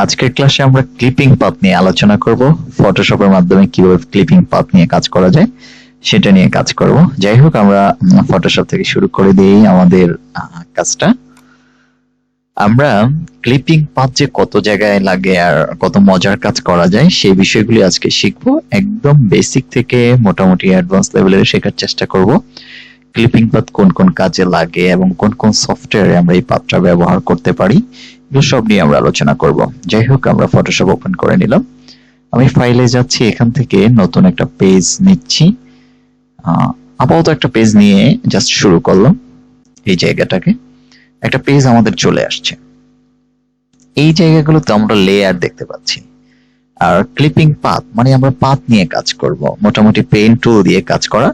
আজকের ক্লাসে আমরা ক্লিপিং পাথ নিয়ে আলোচনা করব। ফটোশপের মাধ্যমে কিভাবে ক্লিপিং পাথ নিয়ে কাজ করা যায় সেটা নিয়ে কাজ করব। যাই হোক, আমরা ফটোশপ থেকে শুরু করে দিই আমাদের কাজটা। আমরা ক্লিপিং পাথ যে কত জায়গায় লাগে আর কত মজার কাজ করা যায় সেই বিষয়গুলি আজকে শিখবো। একদম বেসিক থেকে মোটামুটি অ্যাডভান্স লেভেলের শেখার চেষ্টা করব। ক্লিপিং পাথ কোন কোন কাজে লাগে এবং কোন কোন সফটওয়্যারে আমরা এই পাথটা ব্যবহার করতে পারি, এগুলো সব নিয়ে আমরা আলোচনা করব। যাই হোক, আমরা ফটোশপ ওপেন করে নিলাম। আমি ফাইলে যাচ্ছি, এখান থেকে নতুন একটা পেজ নিচ্ছি। আপাতত একটা পেজ নিয়ে জাস্ট শুরু করলাম। এই জায়গাটাকে একটা পেজ আমাদের চলে আসছে। এই জায়গাগুলোতে আমরা লেয়ার দেখতে পাচ্ছি। আর ক্লিপিং পাথ মানে আমরা পাথ নিয়ে কাজ করব, মোটামুটি পেন টুল দিয়ে কাজ করা।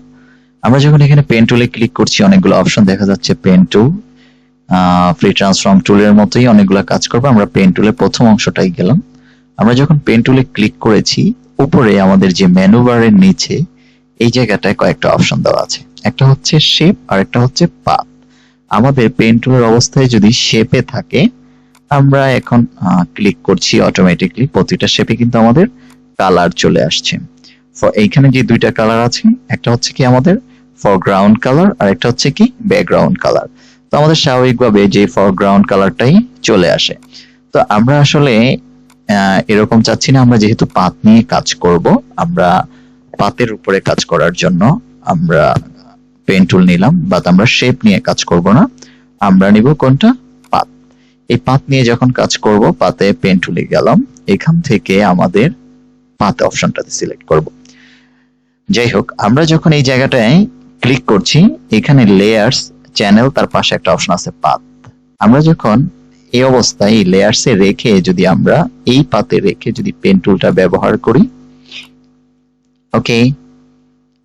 আমরা যখন এখানে পেন টুলে ক্লিক করছি, অনেকগুলো অপশন দেখা যাচ্ছে। পেন টুল, ফ্রি ট্রান্সফর্ম টুলের মতোই অনেকগুলো কাজ করবো। আমরা পেন টুলের প্রথম অংশটাই গেলাম। আমরা যখন পেন টুলে ক্লিক করেছি, উপরে আমাদের যে মেনু বারের নিচে এই জায়গাটায় কয়েকটা অপশন দেওয়া আছে। একটা হচ্ছে শেপ আর একটা হচ্ছে পাথ। আমাদের পেন টুলের অবস্থায় যদি শেপে থাকে, আমরা এখন ক্লিক করছি, অটোমেটিকলি প্রতিটা শেপে কিন্তু আমাদের কালার চলে আসছে। এইখানে যে দুইটা কালার আছে, একটা হচ্ছে কি আমাদের ফরগ্রাউন্ড কালার আর একটা হচ্ছে কি ব্যাকগ্রাউন্ড কালার। তো আমাদের স্বাভাবিকভাবে যে ফরগ্রাউন্ড কালারটাই চলে আসে। তো আমরা আসলে এরকম চাচ্ছি না। আমরা যেহেতু পাথ নিয়ে কাজ করব, আমরা পাথের উপরে কাজ করার জন্য আমরা পেন টুল নিলাম, বাট আমরা শেপ নিয়ে কাজ করব না। আমরা নিব কোনটা? পাথ। এই পাথ নিয়ে যখন কাজ করব, পাথে পেন টুলে গেলাম, এখান থেকে আমাদের পাথ অপশনটাতে সিলেক্ট করব। যাই হোক, আমরা যখন এই জায়গাটায় ক্লিক করছি, এখানে লেয়ার্স, চ্যানেল, তার পাশে একটা অপশন আছে পাথ। আমরা যখন এই অবস্থায় লেয়ার্সে রেখে যদি আমরা এই পাথে রেখে যদি পেন টুলটা ব্যবহার করি, ওকে,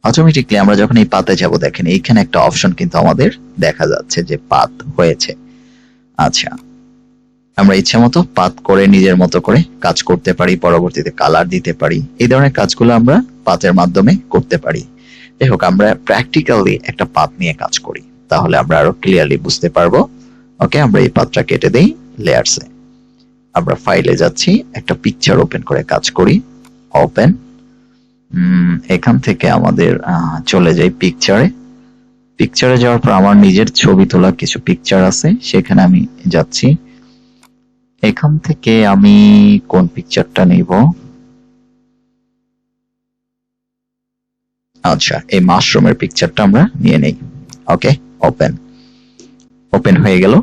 অটোমেটিকলি আমরা যখন এই পাথে যাব, দেখেন এইখানে একটা অপশন কিন্তু আমাদের দেখা যাচ্ছে যে পাথ হয়েছে। আচ্ছা, আমরা ইচ্ছা মতো পাথ করে নিজের মতো করে কাজ করতে পারি, পরবর্তীতে কালার দিতে পারি। এই ধরনের কাজগুলো আমরা পাথের মাধ্যমে করতে পারি। যাই হোক, আমরা প্র্যাকটিক্যালি একটা পাথ নিয়ে কাজ করি, তাহলে আমরা আরো ক্লিয়ারলি বুঝতে পারবো। ওকে, আমরা এই পাথটা কেটে দেই লেয়ার্সে। আমরা ফাইলে যাচ্ছি, একটা পিকচার ওপেন করে কাজ করি। ওপেন, এখান থেকে আমাদের চলে যাই পিকচারে। পিকচারে যাওয়ার পর আমার নিজের ছবি তোলা কিছু পিকচার আছে, সেখানে আমি যাচ্ছি। এখান থেকে আমি কোন পিকচারটা নিব? আচ্ছা, এই মাশরুমের পিকচারটা আমরা নিয়ে নেই। ওকে, ওপেন। ওপেন হয়ে গেল।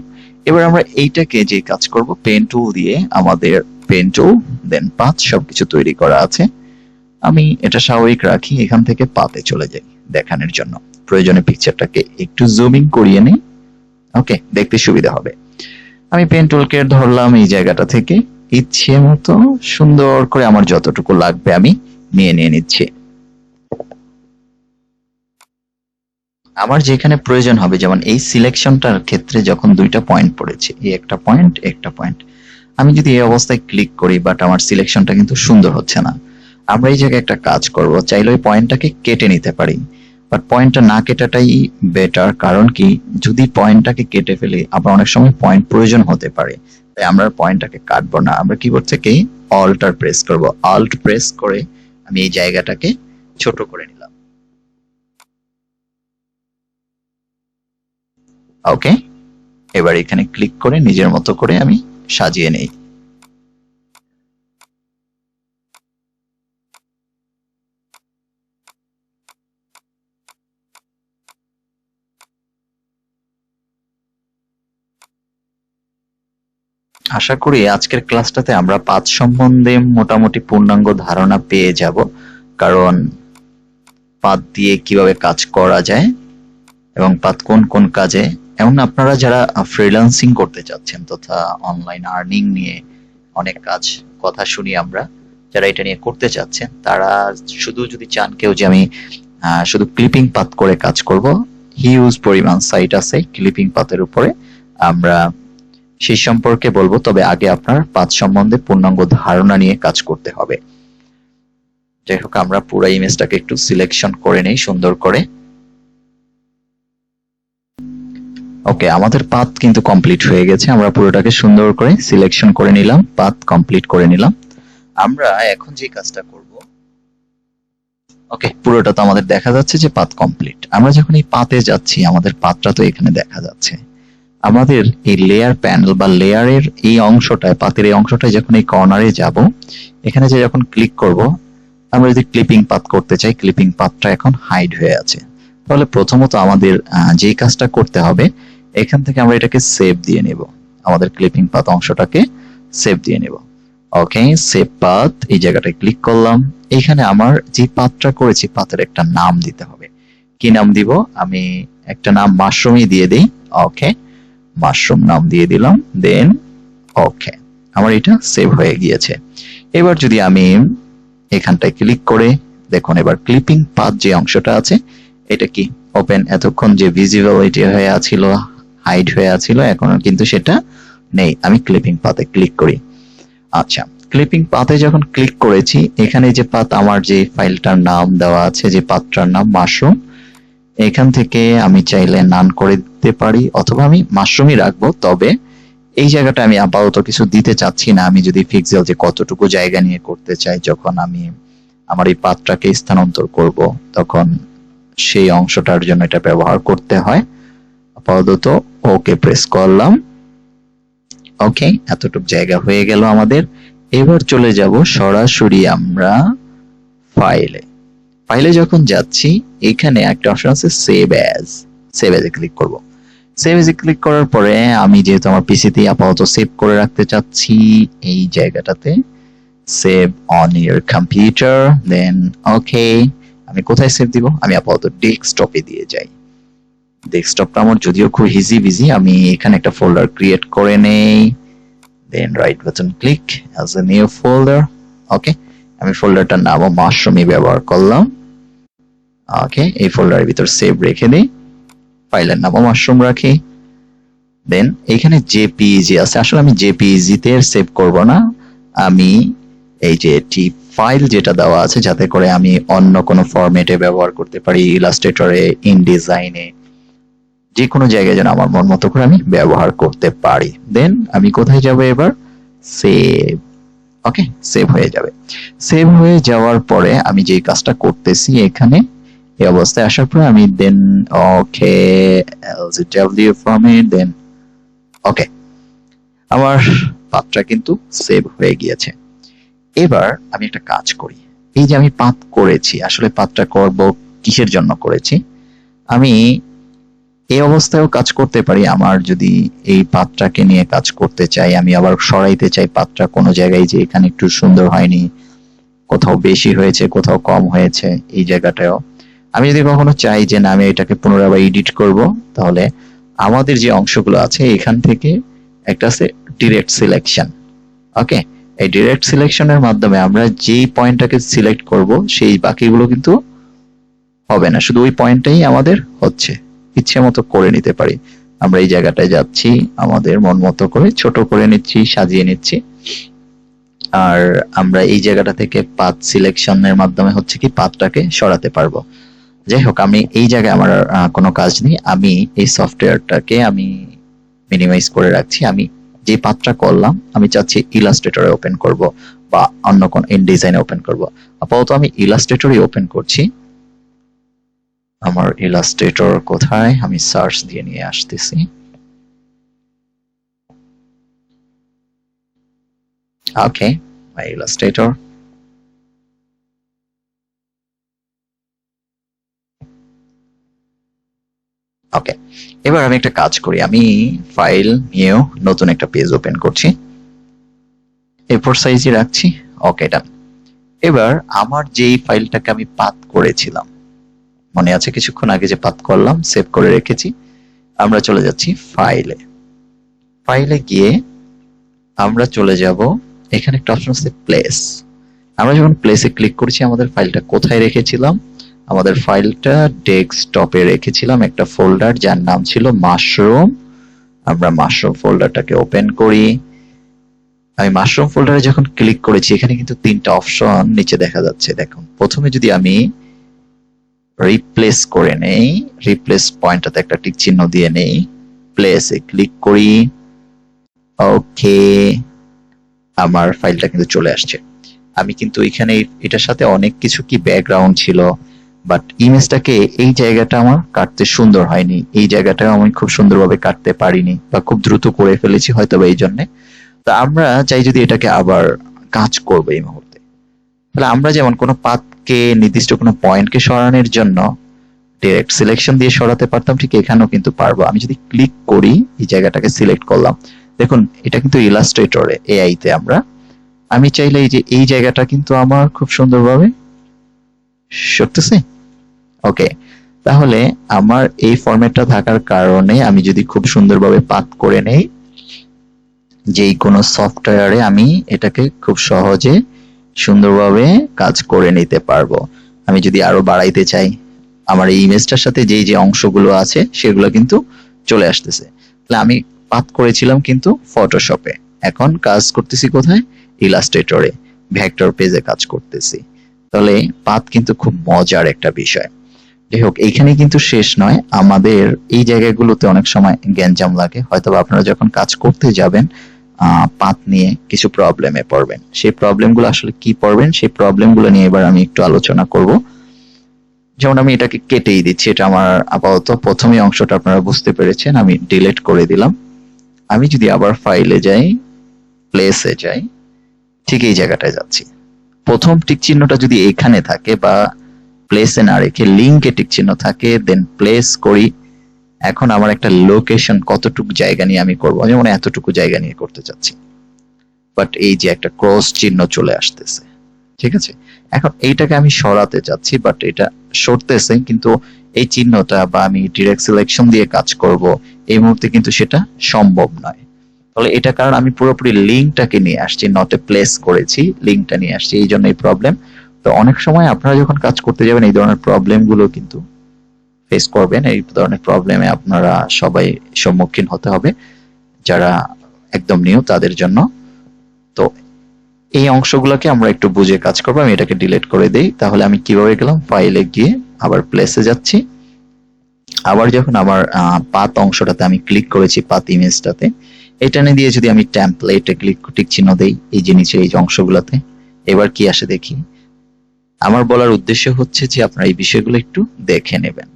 এবার আমরা এইটাকে যে কাজ করব, পেন টুল দিয়ে, আমাদের পেন টুল দেন পাথ সবকিছু তৈরি করা আছে। আমি এটা স্বাভাবিক রাখি, এখান থেকে পাথে চলে যাই দেখানোর জন্য। প্রয়োজনে পিকচারটাকে একটু জুমিং করিয়ে নেই, ওকে, দেখতে সুবিধা হবে। আমি পেন টুলকে ধরলাম এই জায়গাটা থেকে, ইচ্ছে মতো সুন্দর করে আমার যতটুকু লাগবে আমি নিয়ে নিচ্ছি। আমার যেখানে প্রয়োজন হবে, যেমন এই সিলেকশনটার ক্ষেত্রে যখন দুইটা পয়েন্ট পড়েছে, এই একটা পয়েন্ট, একটা পয়েন্ট, আমি যদি এই অবস্থায় ক্লিক করি, বাট আমার সিলেকশনটা কিন্তু সুন্দর হচ্ছে না। আমরা এই জায়গায় একটা কাজ করব, চাইলে ওই পয়েন্টটাকে কেটে নিতে পারি, বাট পয়েন্টটা না কেটাটাই বেটার। কারণ কি, যদি পয়েন্টটাকে কেটে ফেলি, আবার অনেক সময় পয়েন্ট প্রয়োজন হতে পারে, তাই আমরা পয়েন্টটাকে কাটবো না। আমরা কিবোর্ড থেকে অল্টার প্রেস করব, অল্ট প্রেস করে আমি এই জায়গাটাকে ছোট করে নিলাম। ওকে, এবার এখানে ক্লিক করে নিজের মতো করে আমি সাজিয়ে নেই। আশা করি আজকের ক্লাসটাতে আমরা পাথ সম্বন্ধে মোটামুটি পূর্ণাঙ্গ ধারণা পেয়ে যাব। কারণ পাথ দিয়ে কিভাবে কাজ করা যায় এবং পাথ কোন কোন কাজে, এবং আপনারা যারা ফ্রিল্যান্সিং করতে চাচ্ছেন তথা অনলাইন আর্নিং নিয়ে অনেক কাজ কথা শুনি আমরা, যারা এটা নিয়ে করতে চাচ্ছেন, তারা শুধু যদি চান কেউ যে আমি শুধু ক্লিপিং পাথ করে কাজ করব, হিউজ পরিমাণ সাইট আছে ক্লিপিং পাথের উপরে, আমরা সেই সম্পর্কে বলবো। তবে আগে আপনার পাথ সম্বন্ধে পূর্ণাঙ্গ ধারণা নিয়ে কাজ করতে হবে। যাই হোক, আমরা পুরো ইমেজটাকে একটু সিলেকশন করে নেই সুন্দর করে। ওকে, আমাদের পাথ কিন্তু কমপ্লিট হয়ে গেছে। আমরা পুরোটাকে সুন্দর করে সিলেকশন করে নিলাম, পাথ কমপ্লিট করে নিলাম। আমরা এখন যে কাজটা করব, ওকে, পুরোটা তো আমাদের দেখা যাচ্ছে যে পাথ কমপ্লিট। আমরা যখন এই পাথে যাচ্ছি, আমাদের পাথটা তো এখানে দেখা যাচ্ছে। আমাদের এই লেয়ার প্যানেল বা লেয়ারের এই অংশটায়, পাথের এই অংশটায় যখন এই কর্নারে যাব, এখানে যে যখন ক্লিক করব, আমরা যদি ক্লিপিং পাথ করতে চাই, ক্লিপিং পাথটা এখন হাইড হয়ে আছে। তাহলে প্রথমত আমাদের যে কাজটা করতে হবে, এখান থেকে আমরা এটাকে সেভ দিয়ে নেব, আমাদের ক্লিপিং পাথ অংশটাকে সেভ দিয়ে নেব। ওকে, সেভ পাথ, এই জায়গাটায় ক্লিক করলাম। এখানে আমার যে পাথটা করেছি, পাথের একটা নাম দিতে হবে। কি নাম দিব? আমি একটা নাম মাশরুমই দিয়ে দিই। ওকে, মাশরুম নাম দিয়ে দিলাম, দেন ওকে, আমার এটা সেভ হয়ে গিয়েছে। এবার যদি আমি এখানটায় ক্লিক করে দেখুন, এবার ক্লিপিং পাথ যে অংশটা আছে, এটা কি ওপেন, এতক্ষণ যে ভিজিবিলিটি হয়ে আছিল, হাইড হয়ে আছিল, এখন কিন্তু সেটা নেই। আমি ক্লিপিং পাথে ক্লিক করি। আচ্ছা, ক্লিপিং পাথে যখন ক্লিক করেছি, এখানে যে পাথ, আমার যে ফাইলটার নাম দেওয়া আছে, যে পাথটার নাম মাশরুম, এখান থেকে আমি চাইলে নান করে দিতে পারি, অথবা আমি মাশরুমই রাখবো। তবে এই জায়গাটা আমি আপাতত কিছু দিতে চাচ্ছি না। আমি যদি পিক্সেল যে কতটুকু জায়গা নিয়ে করতে চাই, যখন আমি আমার এই পাথটাকে স্থানান্তর করব, তখন সেই অংশটার জন্য এটা ব্যবহার করতে হয়। আপাতত ওকে প্রেস করলাম। ওকে, এতটুকু জায়গা হয়ে গেল আমাদের। এবার চলে যাব সরাসরি আমরা ফাইলে। ফাইলে যখন যাচ্ছি, এখানে একটা অপশন আছে save as. Save as a click করব। সেভ অ্যাজ এ ক্লিক করার পরে আমি যেহেতু আমার পিসিতে আপাতত সেভ করে রাখতে চাচ্ছি, এই জায়গাটাতে সেভ অন ইওর কম্পিউটার, দেন ওকে। আমি কোথায় সেভ দিব? আমি আপাতত ডেস্কটপে দিয়ে যাই। ডেস্কটপটা আমার যদিও খুব ইজি বিজি, আমি এখানে একটা ফোল্ডার ক্রিয়েট করে নেই, then right button click as a new folder. Okay, আমি ফোল্ডারটার নামও মাশরুমই ব্যবহার করলাম। ওকে, এই ফোল্ডারের ভিতর সেভ রেখে দিই, ফাইলের নামও মাশরুম রাখি। দেন এখানে জেপিইজি আছে, আসলে আমি জেপিইজি তে সেভ করব না, আমি এই যে টিপ ফাইল যেটা দেওয়া আছে, যাতে করে আমি অন্য কোনো ফরম্যাটে ব্যবহার করতে পারি, ইলাস্ট্রেটরে, ইনডিজাইনে, যে কোনো জায়গায় যেন আমার মন মতো করে আমি ব্যবহার করতে পারি। দেন আমি কোথায় যাব এবার? সেভ। ওকে, সেভ হয়ে যাবে। সেভ হয়ে যাওয়ার পরে আমি যে কাজটা করতেছি, এখানে এই অবস্থায় আসার পরে আমি দেন ওকে এলজিডব্লিউ ফরম্যাট, দেন ওকে, আমার পাথটা কিন্তু সেভ হয়ে গিয়েছে। এবার আমি একটা কাজ করি, এই যে আমি পাথ করেছি, আসলে পাথটা করব কিসের জন্য করেছি, আমি এই অবস্থায়ও কাজ করতে পারি। আমার যদি এই পাথটাকে নিয়ে কাজ করতে চাই, আমি আবার সরাইতে চাই পাথটা কোনো জায়গায়, যে এখানে একটু সুন্দর হয়নি, কোথাও বেশি হয়েছে, কোথাও কম হয়েছে, এই জায়গাটাও আমি যদি কখনো চাই যে না আমি এটাকে পুনরায় আবার এডিট করব, তাহলে আমাদের যে অংশগুলো আছে এখান থেকে একটা আছে ডিরেক্ট সিলেকশন। ওকে, এই ডিরেক্ট সিলেকশনের মাধ্যমে আমরা যেই পয়েন্টটাকে সিলেক্ট করব, সেই বাকিগুলো কিন্তু হবে না, শুধু ওই পয়েন্টটাই আমাদের হচ্ছে। ইচ্ছে মতো করে নিতে পারি। আমরা এই জায়গাটায় যাচ্ছি, আমাদের মন মতো করে ছোট করে নিচ্ছি, সাজিয়ে নিচ্ছি। আর আমরা এই জায়গাটা থেকে পাথ সিলেকশনের মাধ্যমে হচ্ছে কি পাথটাকে সরাতে পারবো। যাই হোক, আমি এই জায়গায় আমার কোনো কাজ নেই, আমি এই সফটওয়্যারটাকে আমি মিনিমাইজ করে রাখছি। আমি যে পাথটা করলাম, আমি চাচ্ছি ইলাস্ট্রেটরে ওপেন করব বা অন্য কোন ইনডিজাইনে ওপেন করব। আপাতত আমি ইলাস্ট্রেটরই ওপেন করছি। আমার ইলাস্ট্রেটর কোথায়, আমি সার্চ দিয়ে নিয়ে আসতেছি। ওকে, মাই ইলাস্ট্রেটর। ওকে, এবার আমি একটা কাজ করি, আমি ফাইল নিউ নতুন একটা পেজ ওপেন করছি, A4 সাইজই রাখছি। ওকে, ডান। এবার আমার যেই ফাইলটাকে আমি পাথ করেছিলাম, মনে আছে কিছুক্ষণ আগে যে পাথ করলাম, সেভ করে রেখেছি, আমরা চলে যাচ্ছি ফাইলে। ফাইলে গিয়ে আমরা চলে যাব, এখানে একটা অপশন আছে প্লেস। আমরা যখন প্লেসে ক্লিক করছি, আমাদের ফাইলটা কোথায় রেখেছিলাম? আমাদের ফাইলটা ডেস্কটপে রেখেছিলাম, একটা ফোল্ডার যার নাম ছিল মাশরুম। আমরা মাশরুম ফোল্ডারটাকে ওপেন করি। আমি মাশরুম ফোল্ডারে যখন ক্লিক করেছি, এখানে কিন্তু তিনটা অপশন নিচে দেখা যাচ্ছে। দেখুন, প্রথমে যদি আমি রিপ্লেস করে নেই, রিপ্লেস পয়েন্টটাতে একটা টিক চিহ্ন দিয়ে নেই, প্লেসে ক্লিক করি। ওকে, আমার ফাইলটা কিন্তু চলে আসছে। আমি কিন্তু এখানে এটার সাথে অনেক কিছু কি ব্যাকগ্রাউন্ড ছিল, বাট ইমেজটাকে এই জায়গাটা আমার কাটতে সুন্দর হয়নি, এই জায়গাটা আমি খুব সুন্দরভাবে কাটতে পারিনি বা খুব দ্রুত করে ফেলেছি হয়তো বা এই জন্য। তো আমরা চাই যদি এটাকে আবার কাজ করবো এই মুহূর্তে, তাহলে আমরা যেমন কোনো পাথকে নির্দিষ্ট কোনো পয়েন্টকে সরানোর জন্য ডিরেক্ট সিলেকশন দিয়ে সরাতে পারতাম, ঠিক এখানেও কিন্তু পারবো। আমি যদি ক্লিক করি, এই জায়গাটাকে সিলেক্ট করলাম, দেখুন এটা কিন্তু ইলাস্ট্রেটরে এআই তে আমি চাইলে এই যে এই জায়গাটা কিন্তু আমার খুব সুন্দরভাবে সরতেছে। ওকে, তাহলে আমার এই ফরম্যাটটা থাকার কারণে আমি যদি খুব সুন্দরভাবে পাথ করে নেই, যেই কোনো সফটওয়্যারে আমি এটাকে খুব সহজে সুন্দরভাবে কাজ করে নিতে পারবো। আমি যদি আরো বাড়াইতে চাই, আমার এই ইমেজটার সাথে যেই যে অংশগুলো আছে সেগুলো কিন্তু চলে আসতেছে। তাহলে আমি পাথ করেছিলাম কিন্তু ফটোশপে, এখন কাজ করতেছি কোথায়? ইলাস্ট্রেটরে, ভেক্টর পেজে কাজ করতেছি। তাহলে পাথ কিন্তু খুব মজার একটা বিষয়। যাই হোক, এইখানে কিন্তু শেষ নয়, আমাদের এই জায়গাগুলোতে অনেক সময় গ্যাঞ্জাম লাগে, হয়তো আপনারা যখন কাজ করতে যাবেন পাথ নিয়ে কিছু প্রবলেমে পড়বেন। সেই প্রবলেমগুলো আসলে কি পড়বেন, সেই প্রবলেমগুলো নিয়ে এবার আমি একটু আলোচনা করব। যেমন আমি এটাকে কেটেই দিচ্ছি, এটা আমার আপাতত প্রথমে অংশটা আপনারা বুঝতে পেরেছেন, আমি ডিলিট করে দিলাম। আমি যদি আবার ফাইলে যাই, প্লেসে যাই, ঠিক এই জায়গাটায় যাচ্ছি। প্রথম টিক চিহ্নটা যদি এখানে থাকে বা প্লেসে না রেখে লিঙ্কে টিক চিহ্ন থাকে, দেন প্লেস করি। এখন আমার একটা লোকেশন কতটুকু জায়গা নিয়ে আমি করবো, যেমন এতটুকু জায়গা নিয়ে করতে চাচ্ছি, বাট এই যে একটা ক্রস চিহ্ন চলে আসতেছে, ঠিক আছে। এখন এইটাকে আমি সরাতে চাচ্ছি, বাট এটা সরতেছে, কিন্তু এই চিহ্নটা বা আমি ডিরেক্ট সিলেকশন দিয়ে কাজ করব এই মুহূর্তে কিন্তু সেটা সম্ভব নয়। তাহলে এটা কারণ আমি পুরোপুরি লিঙ্কটাকে নিয়ে আসছি, নট এ প্লেস করেছি, লিঙ্কটা নিয়ে আসছি, এই জন্য এই প্রবলেম। তো অনেক সময় আপনারা যখন কাজ করতে যাবেন এই ধরনের প্রবলেম গুলো কিন্তু ফেস করবেন। এই ধরনের প্রবলেমে আপনারা সবাই সম্মুখীন হতে হবে, যারা একদম নিউ তাদের জন্য। তো এই অংশগুলোকে আমরা একটু বুঝে কাজ করবো। আমি এটাকে ডিলিট করে দেই। তাহলে আমি কিভাবে গেলাম, ফাইলে গিয়ে আবার প্লেসে যাচ্ছি। আবার যখন আমার পাথ অংশটাতে আমি ক্লিক করেছি, পাথ ইমেজটাতে, এটানে দিয়ে যদি আমি টেমপ্লেটে ক্লিক টিক চিহ্ন দেই এই যে নিচে এই অংশগুলোতে, এবার কি আসে দেখি। আমার বলার উদ্দেশ্য হচ্ছে যে আপনারা এই বিষয়গুলো একটু দেখে নেবেন।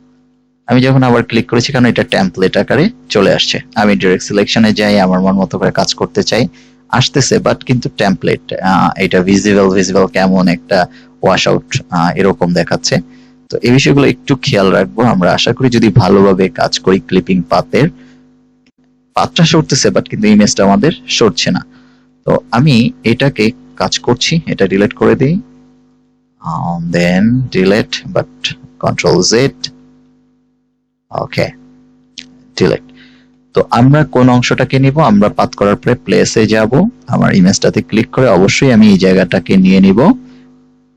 আমি যখন আবার ক্লিক করেছি, কারণ এটা টেমপ্লেট আকারে চলে আসছে, আমি ডাইরেক্ট সিলেকশনে যাই, আমার মন মতো করে কাজ করতে চাই, আসতেছে, বাট কিন্তু টেমপ্লেট এটা ভিজিবল কেমন একটা ওয়াশ আউট এরকম দেখাচ্ছে। তো এই বিষয়গুলো একটু খেয়াল রাখবো। আমরা আশা করি যদি ভালোভাবে কাজ করি, ক্লিপিং পাথটা সরতেছে, বাট কিন্তু ইমেজটা আমাদের সরছে না। তো আমি এটাকে কাজ করছি, এটা ডিলিট করে দিই, then delete, but control Z, okay, delete. তো আমরা কোন অংশটাকে নিব, আমরা পাথ করার পরে প্লেসে যাব, আমার ইমেজটাতে ক্লিক করে অবশ্যই আমি এই জায়গাটাকে নিয়ে নিব,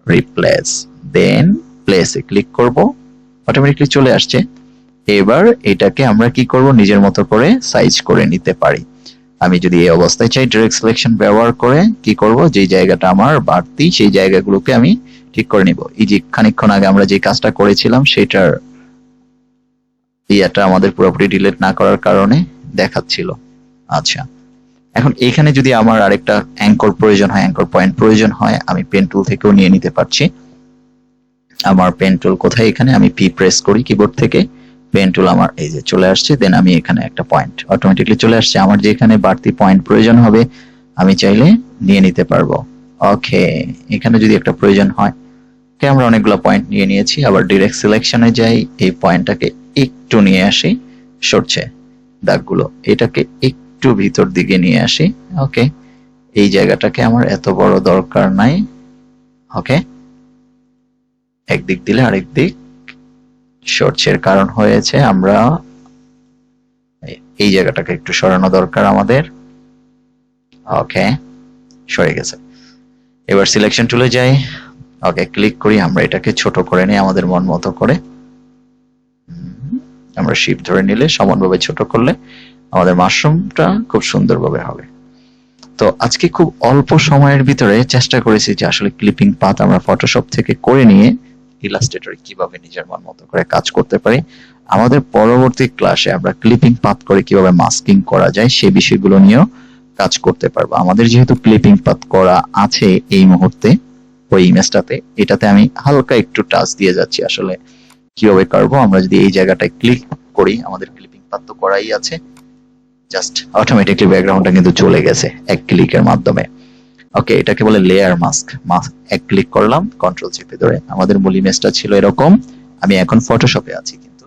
রিপ্লেস, দেন প্লেসে ক্লিক করব, অটোমেটিক্যালি চলে আসছে। এবার এটাকে আমরা কি করব, নিজের মতো করে সাইজ করে নিতে পারি। আমি যদি এই অবস্থায় চাই, ডাইরেক্ট সিলেকশন ব্যবহার করে কি করব, যে জায়গাটা আমার বাড়তি সেই জায়গাগুলোকে আমি ঠিক করে নিব। এই যে খানিকক্ষণ আগে আমরা যে কাজটা করেছিলাম সেটার ইয়াটা আমাদের পুরোপুরি ডিলিট না করার কারণে দেখাচ্ছিল। আচ্ছা, এখন এখানে যদি আমার আরেকটা অ্যাঙ্কর প্রয়োজন হয়, অ্যাঙ্কর পয়েন্ট প্রয়োজন হয়, আমি পেন টুল থেকেও নিয়ে নিতে পারছি। আমার পেন টুল কোথায়, এখানে আমি পি প্রেস করি কিবোর্ড থেকে, পেন টুল আমার এই যে চলে আসছে, দেন আমি এখানে একটা পয়েন্ট অটোমেটিক্যালি চলে আসছে। আমার যেখানে বাড়তি পয়েন্ট প্রয়োজন হবে আমি চাইলে নিয়ে নিতে পারবো। ওকে, এখানে যদি একটা প্রয়োজন হয়, আমরা অনেকগুলো পয়েন্ট নিয়ে নিয়েছি। আবার ডাইরেক্ট সিলেকশনে যাই, এই পয়েন্টটাকে একটু নিয়ে আসি, সরছে দাগগুলো, এটাকে একটু ভিতর দিকে নিয়ে আসি। ওকে, এই জায়গাটাকে আমার এত বড় দরকার নাই। ওকে, একদিক দিলে আরেক দিক সরছে, কারণ হয়েছে আমরা এই জায়গাটাকে একটু সরানো দরকার আমাদের। ওকে, সরে গেছে। এবার সিলেকশন টুলে যাই, ওকে, ক্লিক করি, আমরা এটাকে ছোট করে নিই আমাদের মন মতো করে। আমরা শিফট ধরে নিলে, সমানভাবে ছোট করলে আমাদের মাশরুমটা খুব সুন্দরভাবে হবে। তো আজকে খুব অল্প সময়ের ভিতরে চেষ্টা করেছি যে আসলে ক্লিপিং পাথ আমরা ফটোশপ থেকে করে নিয়ে ইলাস্ট্রেটরে কিভাবে নিজের মন মতো করে কাজ করতে পারি। আমাদের পরবর্তী ক্লাসে আমরা ক্লিপিং পাথ করে কিভাবে মাস্কিং করা যায় সেই বিষয়গুলো নিয়েও কাজ করতে পারবো। আমাদের যেহেতু ক্লিপিং পাথ করা আছে এই মুহূর্তে ওই ইমেজটাতে, এটাতে আমি হালকা একটু টাচ দিয়ে যাচ্ছি আসলে কিভাবে করবো। আমরা যদি এই জায়গাটায় ক্লিক করি, আমাদের ক্লিপিং পাথ তো করাই আছে, জাস্ট অটোমেটিকলি ব্যাকগ্রাউন্ডটা কিন্তু চলে গেছে এক ক্লিকের মাধ্যমে। ওকে, এটাকে বলে লেয়ার মাস্ক। এক ক্লিক করলাম, কন্ট্রোল চেপে ধরে। আমাদের মূল ইমেজটা ছিল এরকম, আমি এখন ফটোশপে আছি কিন্তু।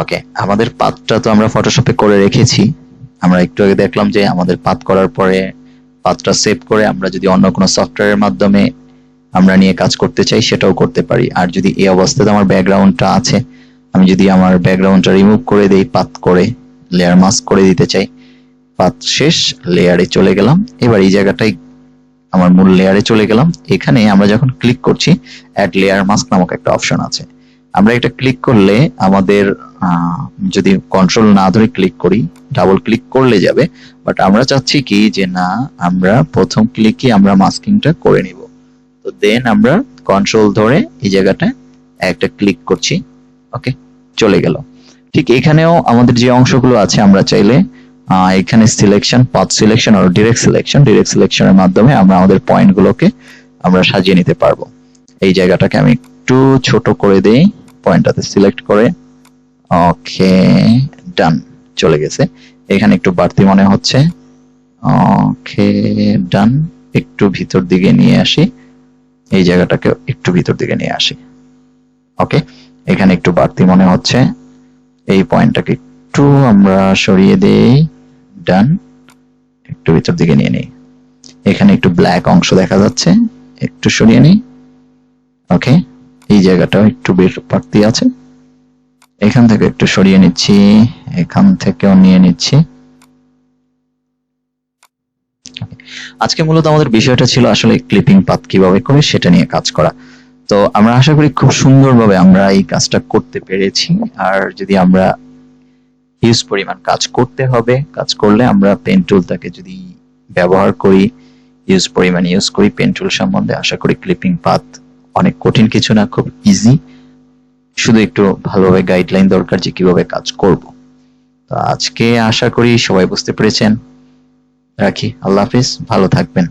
ওকে, আমাদের পাথটা তো আমরা ফটোশপে করে রেখেছি। আমরা একটু আগে দেখলাম যে আমাদের পাথ করার পরে পাথটা সেভ করে আমরা যদি অন্য কোনো সফটওয়্যারের মাধ্যমে আমরা নিয়ে কাজ করতে চাই সেটাও করতে পারি। আর যদি এই অবস্থাতে আমার ব্যাকগ্রাউন্ডটা আছে, আমি যদি আমার ব্যাকগ্রাউন্ডটা রিমুভ করে দেই, পাথ করে লেয়ার মাস্ক করে দিতে চাই, পাথ শেষ, লেয়ারে চলে গেলাম। এবার এই জায়গাটায় আমার মূল লেয়ারে চলে গেলাম। এখানে আমরা যখন ক্লিক করছি, অ্যাড লেয়ার মাস্ক নামক একটা অপশন আছে। আমরা এটা ক্লিক করলে আমাদের যদি কন্ট্রোল না ধরে ক্লিক করি, ডাবল ক্লিক করলে যাবে, বাট আমরা চাচ্ছি কি যে না, আমরা প্রথম ক্লিকই আমরা মাস্কিংটা করে নিব। তো দেন আমরা কন্ট্রোল ধরে এই জায়গাটা একটা ক্লিক করছি। ওকে, চলে গেল। ঠিক এখানেও আমাদের যে অংশগুলো আছে আমরা চাইলে এখানে সিলেকশন, পাথ সিলেকশন আর ডিরেক্ট সিলেকশনের মাধ্যমে আমরা আমাদের পয়েন্টগুলোকে আমরা সাজিয়ে নিতে পারবো। এই জায়গাটাকে আমি একটু ছোট করে দেই, পয়েন্টটাতে সিলেক্ট করে। ওকে, ডান, চলে গেছে। এখানে একটু বাড়তি মনে হচ্ছে। ওকে, ডান। একটু ভিতর দিকে নিয়ে আসি, এই জায়গাটাকে একটু ভিতর দিকে নিয়ে আসি। ওকে, এখানে একটু বাড়তি মনে হচ্ছে, এই পয়েন্টটাকে একটু আমরা সরিয়ে দেই, ডান। একটু ভিতর দিকে নিয়ে নিই, এখানে একটু ব্ল্যাক অংশ দেখা যাচ্ছে, একটু সরিয়ে নিই। ওকে, এই জায়গাটাও একটু বাড়তি আছে, এখান থেকে একটু সরিয়ে নিচ্ছি, এখান থেকেও নিয়ে নিচ্ছি। আজকে মূলত আমাদের বিষয়টা ছিল আসলে ক্লিপিং পাথ কিভাবে করে সেটা নিয়ে কাজ করা। তো আমরা আশা করি খুব সুন্দরভাবে আমরা এই কাজটা করতে পেরেছি। আর যদি আমরা হিউজ পরিমাণ কাজ করতে হবে, কাজ করলে আমরা পেন টুলটাকে যদি ব্যবহার করি, হিউজ পরিমাণ ইউজ করি পেন টুল সম্বন্ধে, আশা করি ক্লিপিং পাথ অনেক কঠিন কিছু না, খুব ইজি। শুধু একটু ভালোভাবে গাইডলাইন দরকার যে কিভাবে কাজ করব। তো আজকে আশা করি সবাই বুঝতে পেরেছেন। রাখি, আল্লাহ হাফিজ, ভালো থাকবেন।